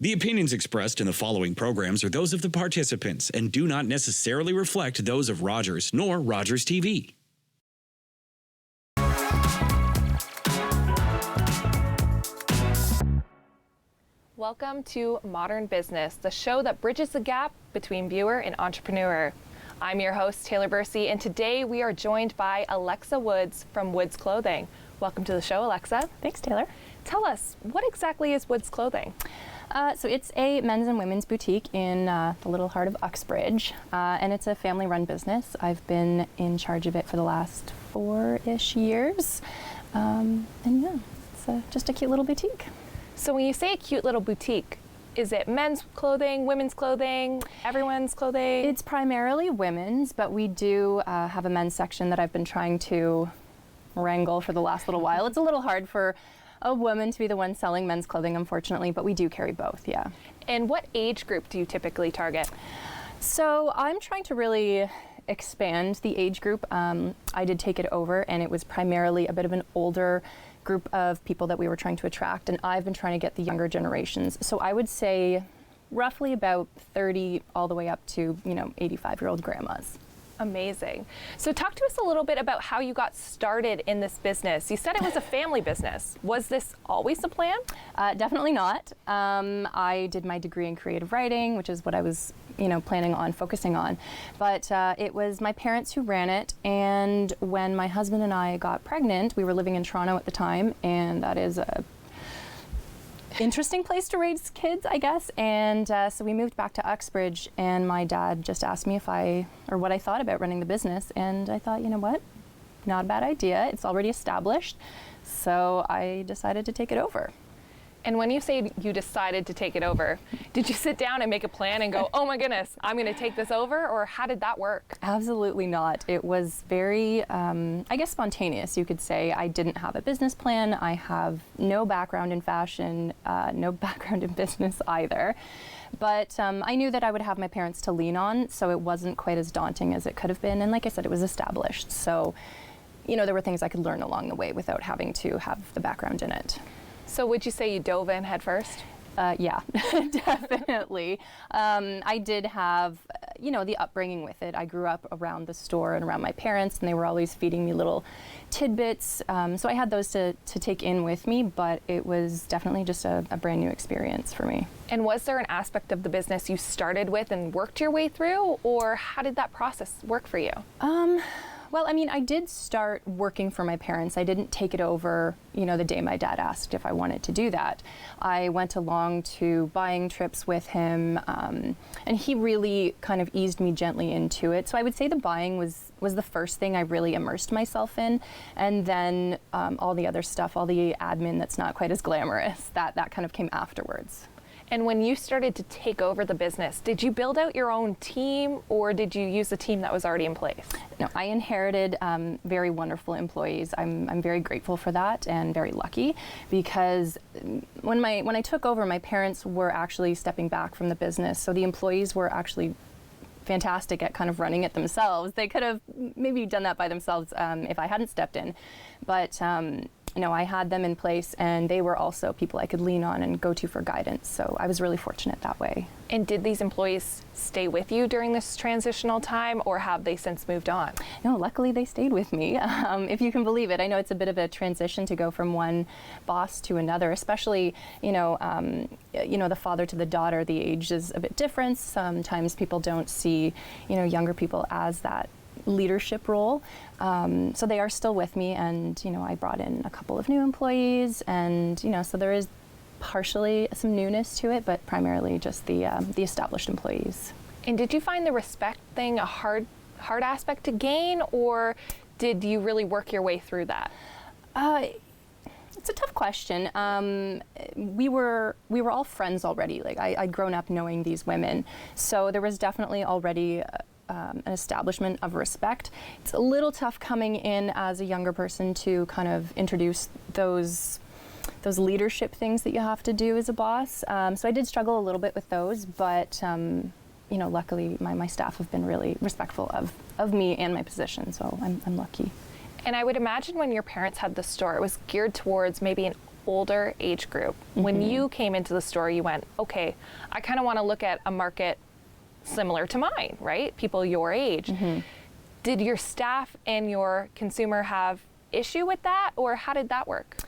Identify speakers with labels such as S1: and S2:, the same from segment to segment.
S1: The opinions expressed in the following programs are those of the participants and do not necessarily reflect those of Rogers nor Rogers TV.
S2: Welcome to Modern Business, the show that bridges the gap between viewer and entrepreneur. I'm your host, Taylor Bursey, and today we are joined by Alexa Woods from Woods Clothing. Welcome to the show, Alexa.
S3: Thanks, Taylor.
S2: Tell us, what exactly is Woods Clothing?
S3: So it's a men's and women's boutique in the little heart of Uxbridge, and it's a family-run business. I've been in charge of it for the last 4-ish years, and yeah, it's just a cute little boutique.
S2: So when you say a cute little boutique, is it men's clothing, women's clothing, everyone's clothing?
S3: It's primarily women's, but we do have a men's section that I've been trying to wrangle for the last little while. It's a little hard for a woman to be the one selling men's clothing, unfortunately, but we do carry both, yeah.
S2: And what age group do you typically target?
S3: So I'm trying to really expand the age group. I did take it over, and it was primarily a bit of an older group of people that we were trying to attract, and I've been trying to get the younger generations. So I would say roughly about 30 all the way up to, 85-year-old grandmas.
S2: Amazing. So talk to us a little bit about how you got started in this business. You said it was a family business. Was this always the plan?
S3: Definitely not. I did my degree in creative writing, which is what I was, planning on focusing on. But it was my parents who ran it. And when my husband and I got pregnant, we were living in Toronto at the time, and that is a interesting place to raise kids, I guess. And so we moved back to Uxbridge, and my dad just asked me what I thought about running the business. And I thought, you know what, not a bad idea. It's already established. So I decided to take it over.
S2: And when you say you decided to take it over, did you sit down and make a plan and go, oh my goodness, I'm going to take this over? Or how did that work?
S3: Absolutely not. It was very, spontaneous, you could say. I didn't have a business plan. I have no background in fashion, no background in business either. But I knew that I would have my parents to lean on, so it wasn't quite as daunting as it could have been. And like I said, it was established. So, there were things I could learn along the way without having to have the background in it.
S2: So would you say you dove in head first?
S3: Yeah, definitely. I did have, the upbringing with it. I grew up around the store and around my parents, and they were always feeding me little tidbits. So I had those to take in with me, but it was definitely just a brand new experience for me.
S2: And was there an aspect of the business you started with and worked your way through, or how did that process work for you?
S3: Well, I did start working for my parents. I didn't take it over, the day my dad asked if I wanted to do that. I went along to buying trips with him, and he really kind of eased me gently into it. So I would say the buying was the first thing I really immersed myself in, and then all the other stuff, all the admin that's not quite as glamorous, that kind of came afterwards.
S2: And when you started to take over the business, did you build out your own team, or did you use the team that was already in place?
S3: No, I inherited very wonderful employees. I'm very grateful for that and very lucky, because when I took over, my parents were actually stepping back from the business. So the employees were actually fantastic at kind of running it themselves. They could have maybe done that by themselves if I hadn't stepped in. But I had them in place, and they were also people I could lean on and go to for guidance. So I was really fortunate that way.
S2: And did these employees stay with you during this transitional time, or have they since moved on?
S3: No, luckily they stayed with me, if you can believe it. I know it's a bit of a transition to go from one boss to another, especially, the father to the daughter. The age is a bit different. Sometimes people don't see, younger people as that leadership role. So they are still with me, and I brought in a couple of new employees, and so there is partially some newness to it, but primarily just the established employees.
S2: And did you find the respect thing a hard aspect to gain, or did you really work your way through that?
S3: It's a tough question. We were all friends already. Like I'd grown up knowing these women, so there was definitely already an establishment of respect. It's a little tough coming in as a younger person to kind of introduce those leadership things that you have to do as a boss. So I did struggle a little bit with those, but luckily my staff have been really respectful of me and my position, so I'm lucky.
S2: And I would imagine when your parents had the store, it was geared towards maybe an older age group. When you came into the store, you went, okay, I kind of want to look at a market similar to mine, right? People your age. Did your staff and your consumer have issue with that, or how did that work?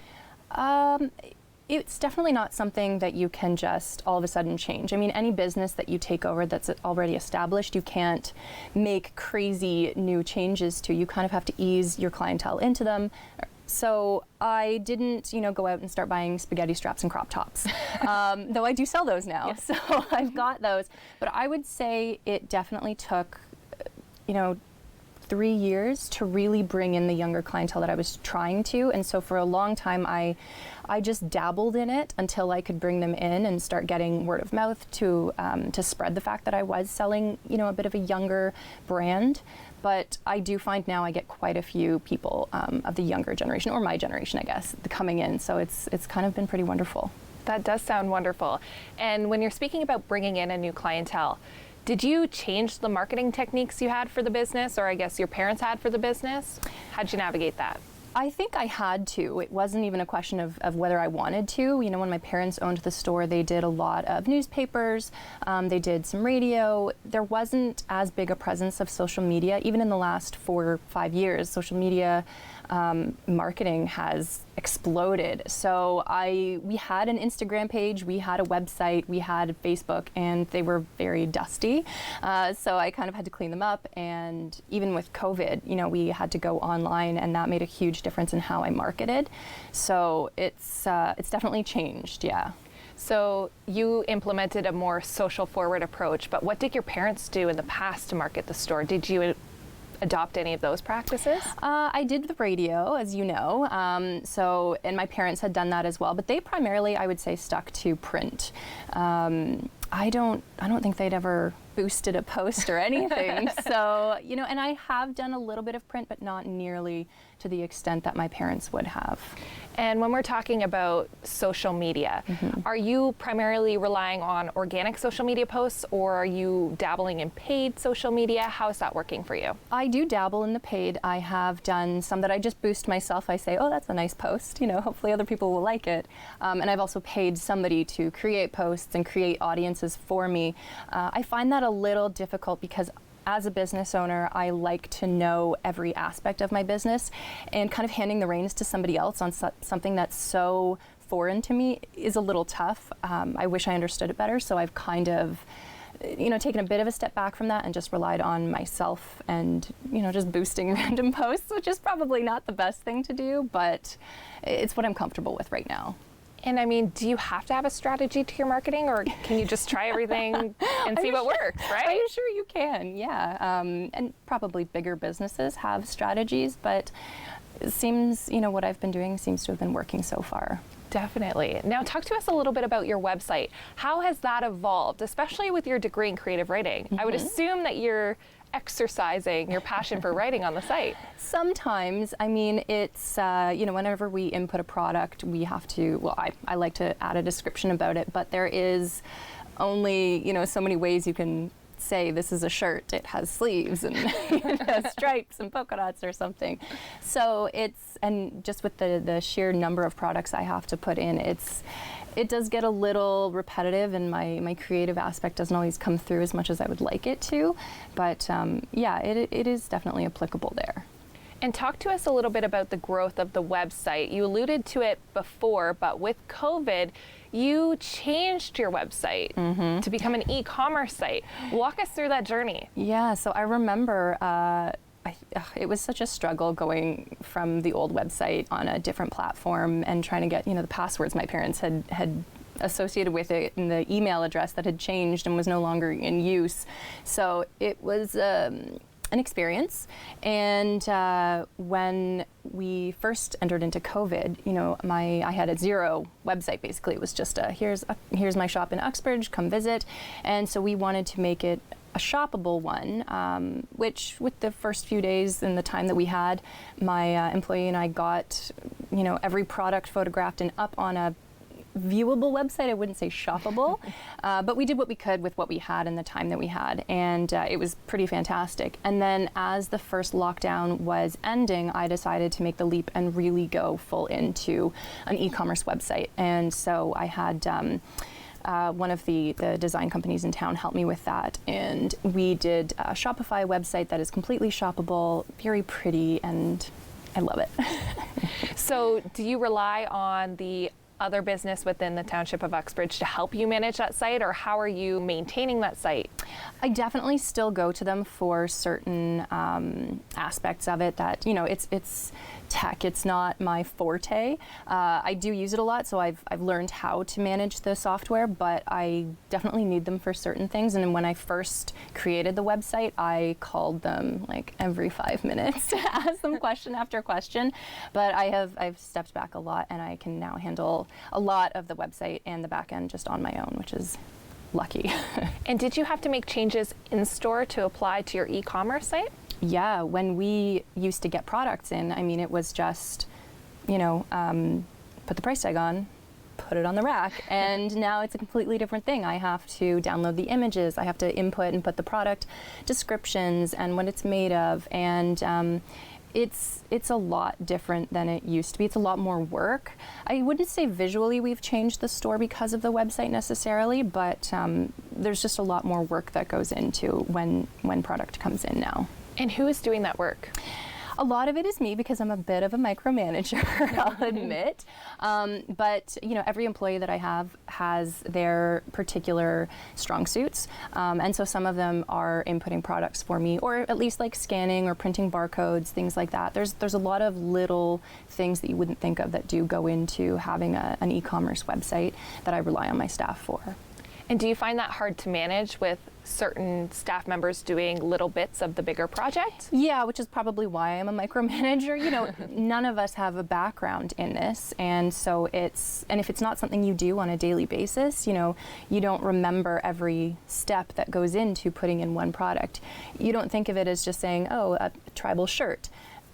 S3: It's definitely not something that you can just all of a sudden change. I mean, any business that you take over that's already established, you can't make crazy new changes to. You kind of have to ease your clientele into them. So I didn't, go out and start buying spaghetti straps and crop tops, though I do sell those now. Yes. So I've got those. But I would say it definitely took, 3 years to really bring in the younger clientele that I was trying to. And so for a long time, I just dabbled in it until I could bring them in and start getting word of mouth to spread the fact that I was selling, a bit of a younger brand. But I do find now I get quite a few people of the younger generation, or my generation, I guess, coming in. So it's kind of been pretty wonderful.
S2: That does sound wonderful. And when you're speaking about bringing in a new clientele, did you change the marketing techniques you had for the business, or I guess your parents had for the business? How'd you navigate that?
S3: I think I had to. It wasn't even a question of whether I wanted to. When my parents owned the store, they did a lot of newspapers, they did some radio. There wasn't as big a presence of social media. Even in the last 4 or 5 years, social media marketing has exploded. So we had an Instagram page, we had a website, we had Facebook, and they were very dusty. So I kind of had to clean them up. And even with COVID, we had to go online, and that made a huge difference in how I marketed. So it's definitely changed, yeah.
S2: So you implemented a more social forward approach, but what did your parents do in the past to market the store? Did you adopt any of those practices?
S3: I did the radio, as you know, and my parents had done that as well, but they primarily, I would say, stuck to print. I don't think they'd ever boosted a post or anything. So, and I have done a little bit of print, but not nearly to the extent that my parents would have.
S2: And when we're talking about social media, are you primarily relying on organic social media posts, or are you dabbling in paid social media? How is that working for you?
S3: I do dabble in the paid. I have done some that I just boost myself. I say, oh, that's a nice post. Hopefully other people will like it. And I've also paid somebody to create posts and create audiences for me. I find that a little difficult because as a business owner, I like to know every aspect of my business, and kind of handing the reins to somebody else on something that's so foreign to me is a little tough. I wish I understood it better, so I've kind of taken a bit of a step back from that and just relied on myself and, just boosting random posts, which is probably not the best thing to do, but it's what I'm comfortable with right now.
S2: And I mean, do you have to have a strategy to your marketing, or can you just try everything and see what works, right?
S3: I'm sure you can, yeah. And probably bigger businesses have strategies, but it seems, what I've been doing seems to have been working so far.
S2: Definitely. Now talk to us a little bit about your website. How has that evolved, especially with your degree in creative writing? I would assume that you're exercising your passion for writing on the site.
S3: Sometimes. I mean, it's, whenever we input a product, we have to, I like to add a description about it, but there is only, so many ways you can say this is a shirt. It has sleeves and it has stripes and polka dots or something. So and just with the sheer number of products I have to put in, it does get a little repetitive, and my creative aspect doesn't always come through as much as I would like it to. But it is definitely applicable there.
S2: And talk to us a little bit about the growth of the website. You alluded to it before, but with COVID, you changed your website to become an e-commerce site. Walk us through that journey.
S3: Yeah, so I remember it was such a struggle going from the old website on a different platform and trying to get, the passwords my parents had associated with it and the email address that had changed and was no longer in use. So it was an experience. And when we first entered into COVID, I had a zero website. Basically, it was just here's my shop in Uxbridge, come visit. And so we wanted to make it a shoppable one, which with the first few days and the time that we had, my employee and I got, every product photographed and up on a viewable website. I wouldn't say shoppable, but we did what we could with what we had and the time that we had, and it was pretty fantastic. And then as the first lockdown was ending, I decided to make the leap and really go full into an e-commerce website. And so I had one of the design companies in town helped me with that, and we did a Shopify website that is completely shoppable, very pretty, and I love it.
S2: So do you rely on the other business within the Township of Uxbridge to help you manage that site, or how are you maintaining that site?
S3: I definitely still go to them for certain aspects of it that, it's tech. It's not my forte. I do use it a lot, so I've learned how to manage the software, but I definitely need them for certain things. And when I first created the website, I called them like every 5 minutes to ask them question after question. But I've stepped back a lot, and I can now handle a lot of the website and the back end just on my own, which is lucky.
S2: And did you have to make changes in store to apply to your e-commerce site?
S3: Yeah, when we used to get products in, I mean, it was just, put the price tag on, put it on the rack, and now it's a completely different thing. I have to download the images, I have to input and put the product descriptions and what it's made of, and it's a lot different than it used to be. It's a lot more work. I wouldn't say visually we've changed the store because of the website necessarily, but there's just a lot more work that goes into when product comes in now.
S2: And who is doing that work?
S3: A lot of it is me because I'm a bit of a micromanager, I'll admit. But every employee that I have has their particular strong suits. And so some of them are inputting products for me, or at least like scanning or printing barcodes, things like that. There's a lot of little things that you wouldn't think of that do go into having an e-commerce website that I rely on my staff for.
S2: And do you find that hard to manage with certain staff members doing little bits of the bigger project?
S3: Yeah, which is probably why I'm a micromanager. None of us have a background in this, and so if it's not something you do on a daily basis, you don't remember every step that goes into putting in one product. You don't think of it as just saying, oh, a tribal shirt,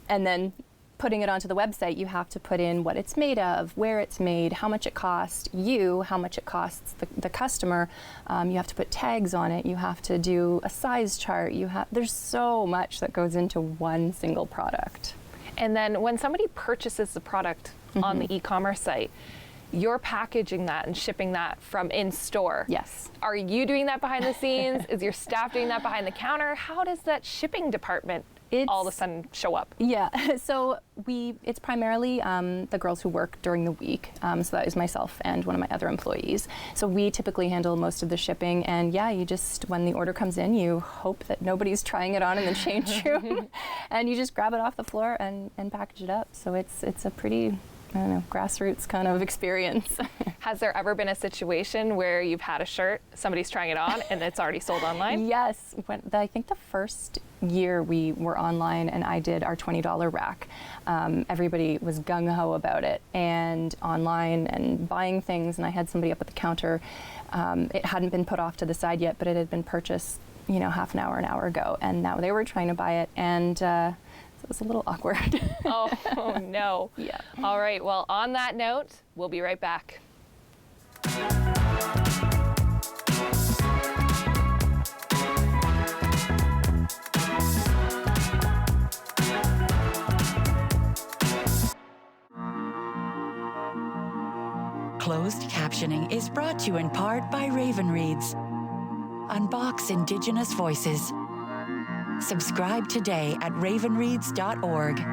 S3: and then putting it onto the website. You have to put in what it's made of, where it's made, how much it costs you, how much it costs the customer. You have to put tags on it. You have to do a size chart. There's so much that goes into one single product.
S2: And then when somebody purchases the product on the e-commerce site, you're packaging that and shipping that from in-store.
S3: Yes.
S2: Are you doing that behind the scenes? Is your staff doing that behind the counter? How does that shipping department all of a sudden show up?
S3: Yeah, so it's primarily the girls who work during the week. So that is myself and one of my other employees. So we typically handle most of the shipping, and yeah, you just, when the order comes in, you hope that nobody's trying it on in the change room, and you just grab it off the floor and package it up. So it's a pretty, grassroots kind of experience.
S2: Has there ever been a situation where you've had a shirt, somebody's trying it on, and it's already sold online?
S3: Yes. I think the first year we were online and I did our $20 rack, everybody was gung-ho about it and online and buying things, and I had somebody up at the counter. It hadn't been put off to the side yet, but it had been purchased, half an hour ago, and now they were trying to buy it, and it was a little awkward.
S2: Oh, no.
S3: Yeah.
S2: All right. Well, on that note, we'll be right back.
S4: Closed captioning is brought to you in part by Raven Reads. Unbox Indigenous voices. Subscribe today at ravenreads.org.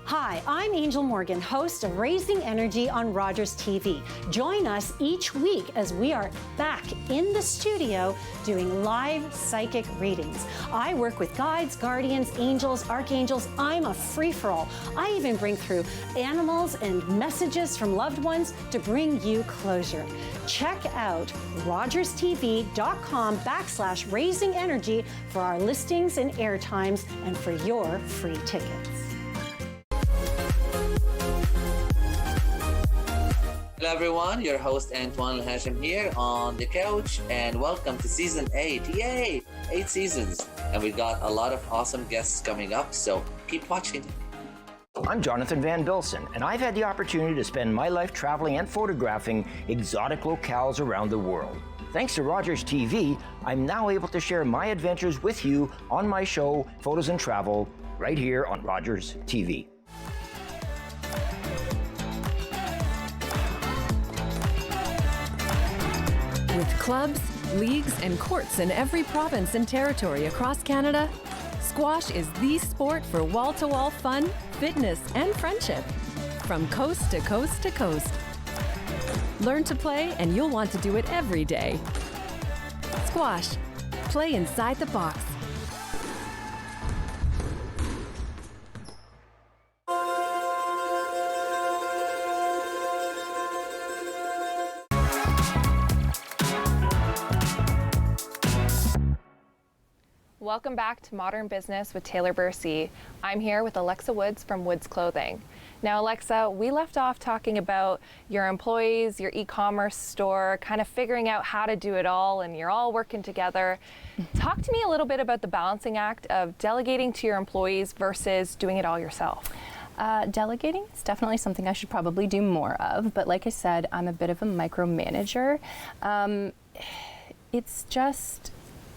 S5: Hi, I'm Angel Morgan, host of Raising Energy on Rogers TV. Join us each week as we are back in the studio doing live psychic readings. I work with guides, guardians, angels, archangels. I'm a free-for-all. I even bring through animals and messages from loved ones to bring you closure. Check out rogerstv.com/raising energy for our listings and airtimes and for your free tickets.
S6: Hello everyone, your host Antoine Hashim here on the couch, and welcome to season 8. Yay! 8 seasons, and we got a lot of awesome guests coming up, so keep watching.
S7: I'm Jonathan Van Bilson, and I've had the opportunity to spend my life traveling and photographing exotic locales around the world. Thanks to Rogers TV, I'm now able to share my adventures with you on my show, Photos and Travel, right here on Rogers TV.
S8: With clubs, leagues, and courts in every province and territory across Canada, squash is the sport for wall-to-wall fun, fitness, and friendship. From coast to coast to coast. Learn to play and you'll want to do it every day. Squash. Play inside the box.
S2: Welcome back to Modern Business with Taylor Bursey. I'm here with Alexa Woods from Woods Clothing. Now, Alexa, we left off talking about your employees, your e-commerce store, kind of figuring out how to do it all, and you're all working together. Talk to me a little bit about the balancing act of delegating to your employees versus doing it all yourself.
S3: Delegating is definitely something I should probably do more of, but like I said, I'm a bit of a micromanager.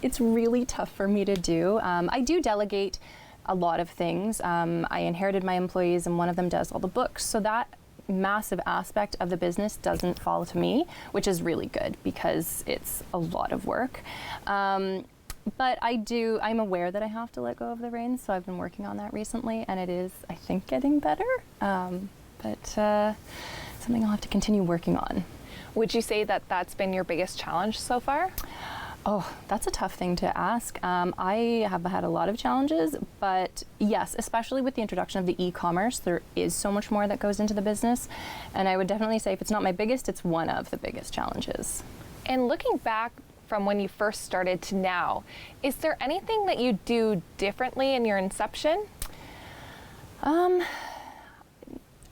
S3: It's really tough for me to do. I do delegate a lot of things. I inherited my employees and one of them does all the books. So that massive aspect of the business doesn't fall to me, which is really good because it's a lot of work. But I'm aware that I have to let go of the reins. So I've been working on that recently and it is, I think, getting better. But something I'll have to continue working on.
S2: Would you say that that's been your biggest challenge so far?
S3: Oh, that's a tough thing to ask. I have had a lot of challenges, but yes, especially with the introduction of the e-commerce, there is so much more that goes into the business. And I would definitely say if it's not my biggest, it's one of the biggest challenges.
S2: And looking back from when you first started to now, is there anything that you do differently in your inception?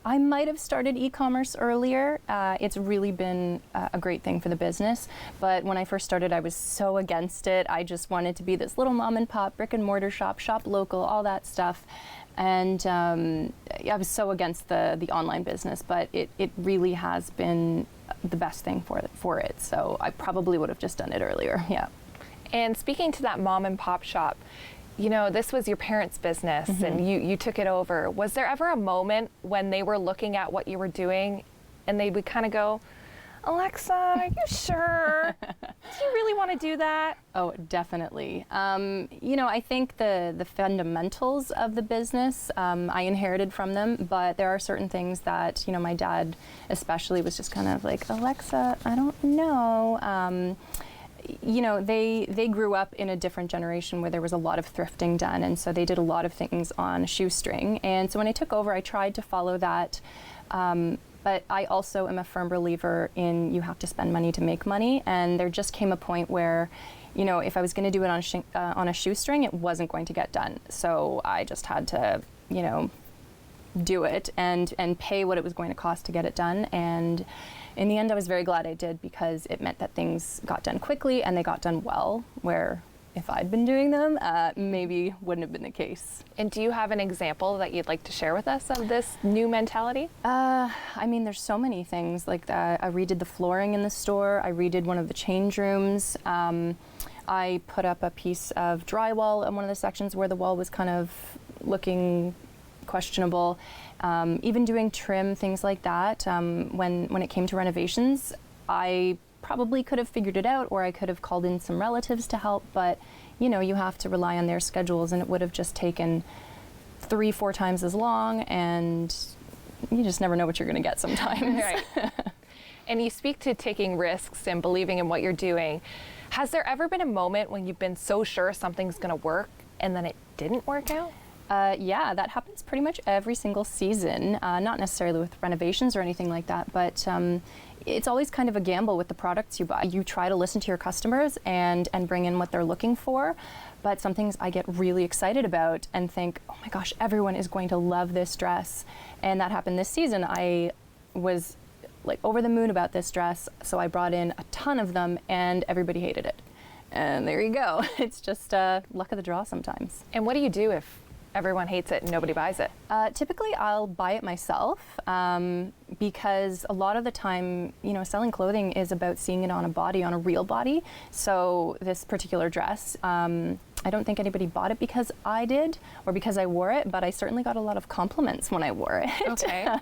S3: I might have started e-commerce earlier. It's really been a great thing for the business. But when I first started, I was so against it. I just wanted to be this little mom and pop, brick and mortar shop local, all that stuff. And I was so against the online business, but it really has been the best thing for it. So I probably would have just done it earlier, yeah.
S2: And speaking to that mom and pop shop, you know, this was your parents' business and you took it over. Was there ever a moment when they were looking at what you were doing and they would kind of go, Alexa, are you sure? Do you really want to do that?
S3: Oh, definitely. You know, I think the fundamentals of the business, I inherited from them, but there are certain things that, you know, my dad especially was just kind of like, Alexa, I don't know. You know, they grew up in a different generation where there was a lot of thrifting done, and so they did a lot of things on a shoestring. And so when I took over, I tried to follow that. But I also am a firm believer in you have to spend money to make money. And there just came a point where, you know, if I was going to do it on a shoestring, it wasn't going to get done. So I just had to, you know, do it and pay what it was going to cost to get it done. And in the end, I was very glad I did because it meant that things got done quickly and they got done well, where if I'd been doing them, maybe wouldn't have been the case.
S2: And do you have an example that you'd like to share with us of this new mentality?
S3: I mean, there's so many things. Like I redid the flooring in the store. I redid one of the change rooms. I put up a piece of drywall in one of the sections where the wall was kind of looking questionable. Even doing trim, things like that. When it came to renovations, I probably could have figured it out, or I could have called in some relatives to help, but you know, you have to rely on their schedules, and it would have just taken 3-4 times as long, and you just never know what you're going to get sometimes.
S2: Right. And you speak to taking risks and believing in what you're doing. Has there ever been a moment when you've been so sure something's going to work and then it didn't work out?
S3: Yeah, that happens pretty much every single season, not necessarily with renovations or anything like that, but it's always kind of a gamble with the products you buy. You try to listen to your customers and bring in what they're looking for, but some things I get really excited about and think, oh my gosh, everyone is going to love this dress. And that happened this season. I was like over the moon about this dress, so I brought in a ton of them and everybody hated it. And there you go. It's just luck of the draw sometimes.
S2: And what do you do if everyone hates it and nobody buys it?
S3: Typically, I'll buy it myself because a lot of the time, selling clothing is about seeing it on a body, on a real body. So this particular dress, I don't think anybody bought it because I did or because I wore it, but I certainly got a lot of compliments when I wore it.
S2: Okay.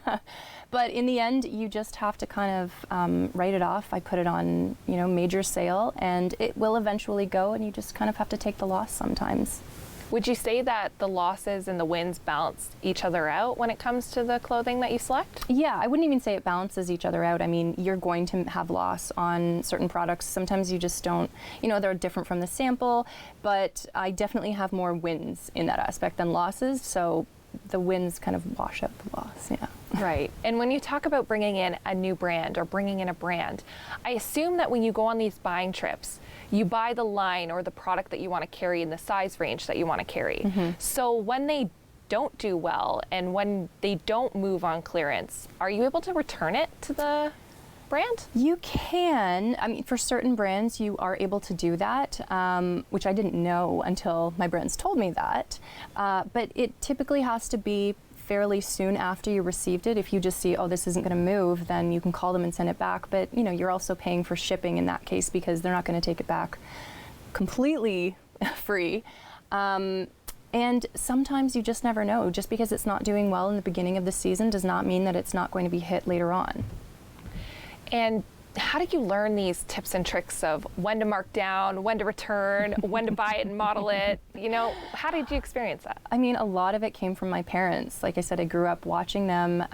S3: But in the end, you just have to kind of write it off. I put it on, major sale, and it will eventually go, and you just kind of have to take the loss sometimes.
S2: Would you say that the losses and the wins balance each other out when it comes to the clothing that you select?
S3: Yeah, I wouldn't even say it balances each other out. I mean, you're going to have loss on certain products. Sometimes you just don't, they're different from the sample, but I definitely have more wins in that aspect than losses. So the wins kind of wash out the loss, yeah.
S2: Right. And when you talk about bringing in a new brand or bringing in a brand, I assume that when you go on these buying trips, you buy the line or the product that you want to carry in the size range that you want to carry. Mm-hmm. So when they don't do well and when they don't move on clearance, are you able to return it to the brand?
S3: You can. I mean, for certain brands, you are able to do that, which I didn't know until my brands told me that. But it typically has to be fairly soon after you received it. If you just see, oh, this isn't going to move, then you can call them and send it back. But you're also paying for shipping in that case because they're not going to take it back completely free. And sometimes you just never know. Just because it's not doing well in the beginning of the season does not mean that it's not going to be hit later on.
S2: And how did you learn these tips and tricks of when to mark down, when to return, when to buy it and model it? How did you experience that?
S3: I mean, a lot of it came from my parents. Like I said, I grew up watching them,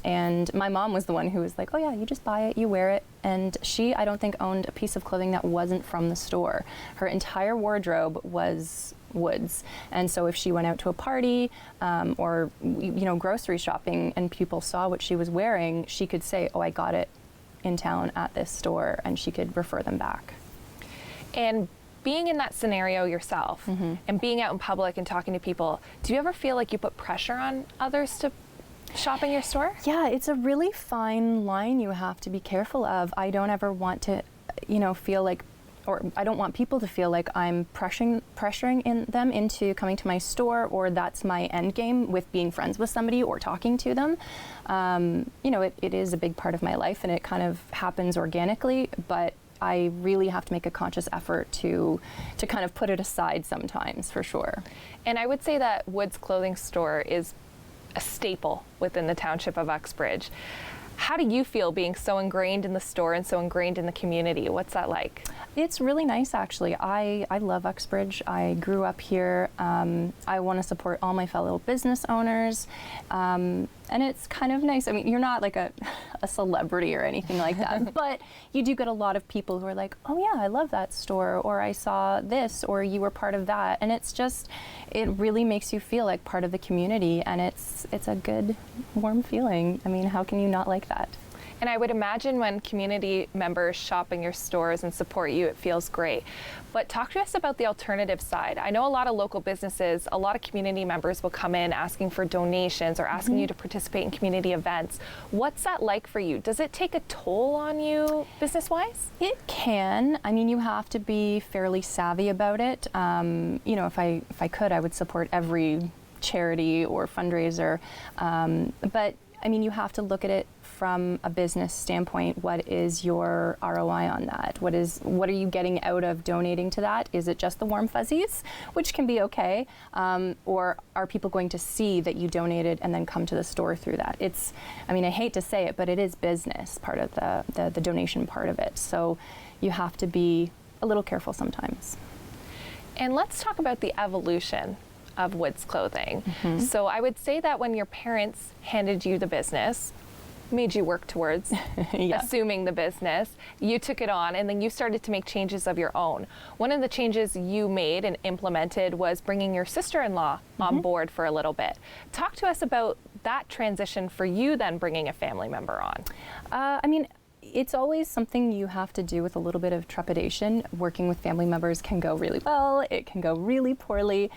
S3: and my mom was the one who was like, oh yeah, you just buy it, you wear it. And she, I don't think, owned a piece of clothing that wasn't from the store. Her entire wardrobe was Woods. And so if she went out to a party or grocery shopping and people saw what she was wearing, she could say, oh, I got it in town at this store, and she could refer them back.
S2: And being in that scenario yourself, mm-hmm. and being out in public and talking to people, do you ever feel like you put pressure on others to shop in your store?
S3: Yeah, it's a really fine line you have to be careful of. I don't ever want to, feel like, or I don't want people to feel like I'm pressuring them into coming to my store, or that's my end game with being friends with somebody or talking to them. It is a big part of my life, and it kind of happens organically, but I really have to make a conscious effort to kind of put it aside sometimes, for sure.
S2: And I would say that Woods Clothing Store is a staple within the township of Uxbridge. How do you feel being so ingrained in the store and so ingrained in the community? What's that like?
S3: It's really nice, actually. I love Uxbridge. I grew up here. I want to support all my fellow business owners. And it's kind of nice. I mean, you're not like a celebrity or anything like that, but you do get a lot of people who are like, oh yeah, I love that store, or I saw this, or you were part of that. And it's just, it really makes you feel like part of the community, and it's a good, warm feeling. I mean, how can you not like that?
S2: And I would imagine when community members shop in your stores and support you, it feels great. But talk to us about the alternative side. I know a lot of local businesses, a lot of community members will come in asking for donations or asking you to participate in community events. What's that like for you? Does it take a toll on you business-wise?
S3: It can. I mean, you have to be fairly savvy about it. If I could, I would support every charity or fundraiser. But I mean, you have to look at it from a business standpoint. What is your ROI on that? What are you getting out of donating to that? Is it just the warm fuzzies, which can be okay, or are people going to see that you donated and then come to the store through that? I hate to say it, but it is business, part of the donation part of it. So you have to be a little careful sometimes.
S2: And let's talk about the evolution of Woods Clothing. Mm-hmm. So I would say that when your parents handed you the business, made you work towards assuming the business, you took it on, and then you started to make changes of your own. One of the changes you made and implemented was bringing your sister-in-law on board for a little bit. Talk to us about that transition for you then bringing a family member on.
S3: It's always something you have to do with a little bit of trepidation. Working with family members can go really well, it can go really poorly.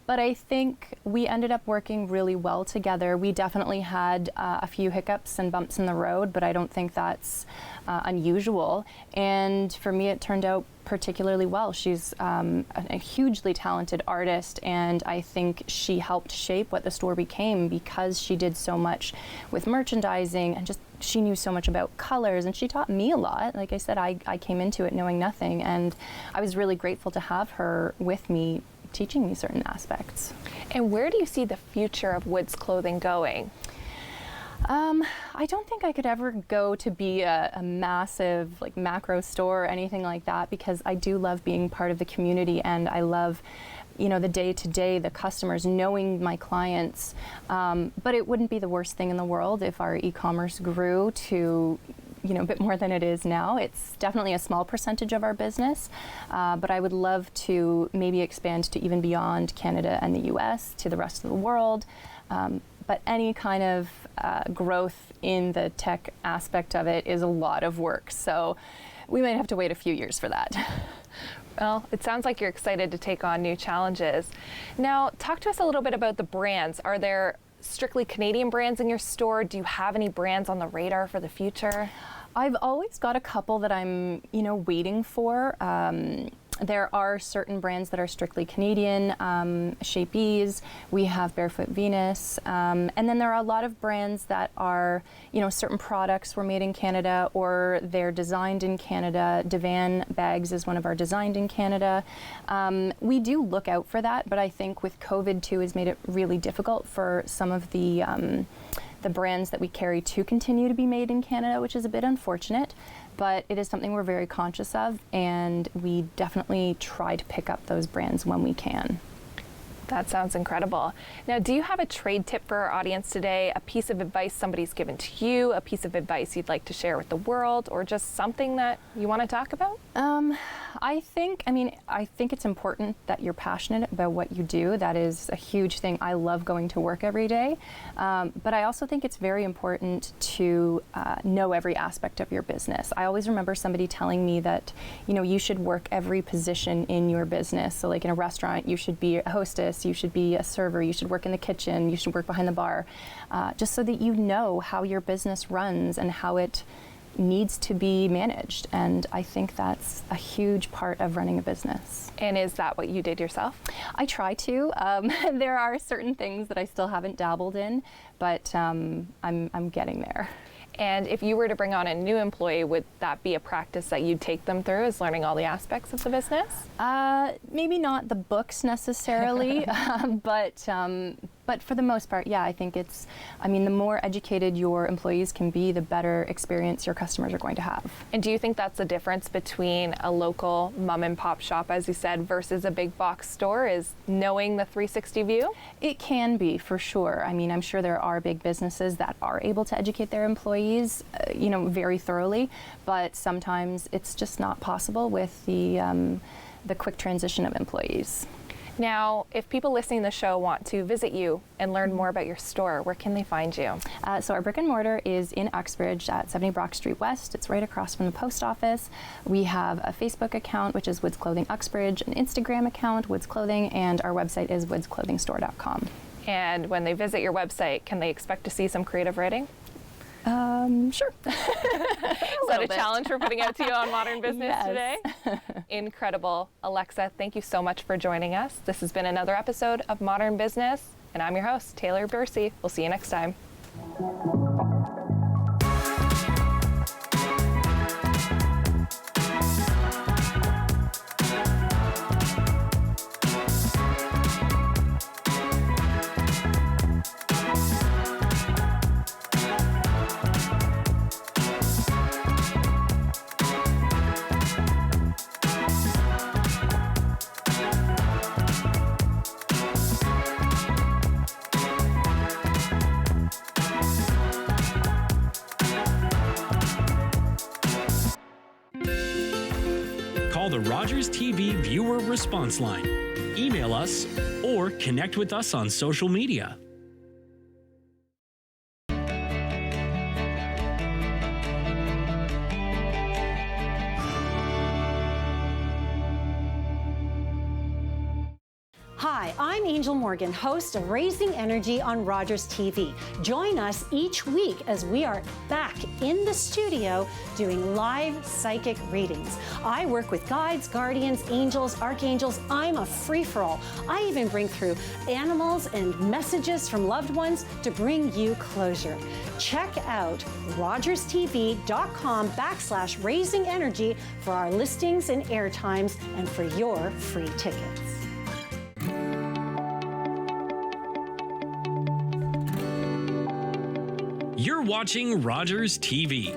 S3: But I think we ended up working really well together. We definitely had a few hiccups and bumps in the road, but I don't think that's unusual. And for me, it turned out particularly well. She's a hugely talented artist, and I think she helped shape what the store became because she did so much with merchandising and just she knew so much about colors, and she taught me a lot. Like I said, I came into it knowing nothing, and I was really grateful to have her with me teaching me certain aspects.
S2: And where do you see the future of Woods Clothing going?
S3: I don't think I could ever go to be a massive like macro store or anything like that, because I do love being part of the community, and I love, you know, the day-to-day, the customers, knowing my clients. But it wouldn't be the worst thing in the world if our e-commerce grew to, you know, a bit more than it is now. It's definitely a small percentage of our business, but I would love to maybe expand to even beyond Canada and the US, to the rest of the world. But any kind of growth in the tech aspect of it is a lot of work. So we might have to wait a few years for that.
S2: Well, it sounds like you're excited to take on new challenges. Now, talk to us a little bit about the brands. Are there strictly Canadian brands in your store? Do you have any brands on the radar for the future?
S3: I've always got a couple that I'm, you know, waiting for. There are certain brands that are strictly Canadian, Shape Ease, we have Barefoot Venus, and then there are a lot of brands that are, you know, certain products were made in Canada or they're designed in Canada. Divan Bags is one of our designed in Canada. We do look out for that, but I think with COVID too has made it really difficult for some of the brands that we carry to continue to be made in Canada, which is a bit unfortunate. But it is something we're very conscious of, and we definitely try to pick up those brands when we can.
S2: That sounds incredible. Now, do you have a trade tip for our audience today? A piece of advice somebody's given to you, a piece of advice you'd like to share with the world, or just something that you want to talk about?
S3: I think it's important that you're passionate about what you do. That is a huge thing. I love going to work every day, but I also think it's very important to know every aspect of your business. I always remember somebody telling me that, you know, you should work every position in your business. So like in a restaurant, you should be a hostess, you should be a server, you should work in the kitchen, you should work behind the bar, just so that you know how your business runs and how it needs to be managed. And I think that's a huge part of running a business.
S2: And is that what you did yourself?
S3: I try to. There are certain things that I still haven't dabbled in, but I'm getting there.
S2: And if you were to bring on a new employee, would that be a practice that you'd take them through, is learning all the aspects of the business?
S3: Maybe not the books necessarily, but for the most part, yeah, I think it's, the more educated your employees can be, the better experience your customers are going to have.
S2: And do you think that's the difference between a local mom and pop shop, as you said, versus a big box store, is knowing the 360 view?
S3: It can be, for sure. I'm sure there are big businesses that are able to educate their employees, very thoroughly, but sometimes it's just not possible with the quick transition of employees.
S2: Now, if people listening to the show want to visit you and learn more about your store, where can they find you?
S3: So our brick and mortar is in Uxbridge at 70 Brock Street West. It's right across from the post office. We have a Facebook account, which is Woods Clothing Uxbridge, an Instagram account, Woods Clothing, and our website is woodsclothingstore.com.
S2: And when they visit your website, can they expect to see some creative writing?
S3: Sure.
S2: Is that a challenge we're putting out to you on Modern Business
S3: Yes.
S2: today? Incredible. Alexa, thank you so much for joining us. This has been another episode of Modern Business, and I'm your host, Taylor Bursey. We'll see you next time.
S1: Call the Rogers TV Viewer Response Line. Email us or connect with us on social media.
S5: Hi, I'm Angel Morgan, host of Raising Energy on Rogers TV. Join us each week as we are back in the studio doing live psychic readings. I work with guides, guardians, angels, archangels. I'm a free-for-all. I even bring through animals and messages from loved ones to bring you closure. Check out rogerstv.com/raising energy for our listings and airtimes and for your free tickets.
S1: You're watching Rogers TV.